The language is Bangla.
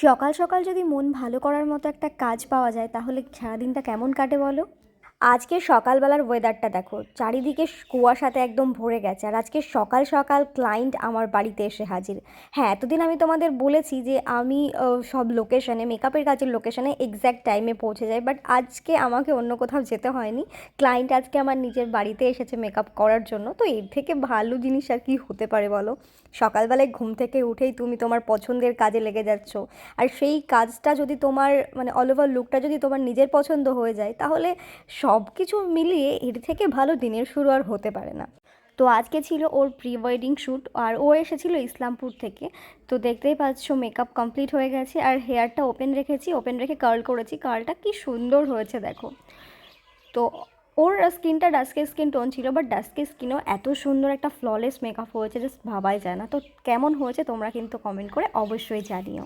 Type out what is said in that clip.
সকাল সকাল যদি মন ভালো করার মতো একটা কাজ পাওয়া যায় তাহলে সারাদিনটা কেমন কাটে বলো। আজকে সকালবেলার ওয়েদারটা দেখো, চারিদিকে কুয়াশাতে একদম ভরে গেছে, আর আজকে সকাল সকাল ক্লায়েন্ট আমার বাড়িতে এসে হাজির। হ্যাঁ, এতদিন আমি তোমাদের বলেছি যে আমি সব লোকেশনে, মেকআপের কাজের লোকেশনে এক্স্যাক্ট টাইমে পৌঁছে যাই, বাট আজকে আমাকে অন্য কোথাও যেতে হয়নি। ক্লায়েন্ট আজকে আমার নিজের বাড়িতে এসেছে মেকআপ করার জন্য, তো এর থেকে ভালো জিনিস আর কি হতে পারে বলো। সকালবেলায় ঘুম থেকে উঠেই তুমি তোমার পছন্দের কাজে লেগে যাচ্ছ, আর সেই কাজটা যদি তোমার মানে অল ওভার লুকটা যদি তোমার নিজের পছন্দ হয়ে যায়, তাহলে সব কিছু মিলিয়ে এর থেকে ভালো দিনের শুরু আর হতে পারে না। তো আজকে ছিল ওর প্রি ওয়েডিং শ্যুট, আর ও এসেছিলো ইসলামপুর থেকে। তো দেখতেই পাচ্ছ মেকআপ কমপ্লিট হয়ে গেছে, আর হেয়ারটা ওপেন রেখেছি, ওপেন রেখে কার্ল করেছি। কার্লটা কি সুন্দর হয়েছে দেখো। তো ওর স্কিনটা ডাস্কি স্কিন টোন ছিল, বাট ডাস্কি স্কিনও এত সুন্দর একটা ফ্ললেস মেকআপ হয়েছে, জাস্ট ভাবাই যায় না। তো কেমন হয়েছে তোমরা কিন্তু কমেন্ট করে অবশ্যই জানিও।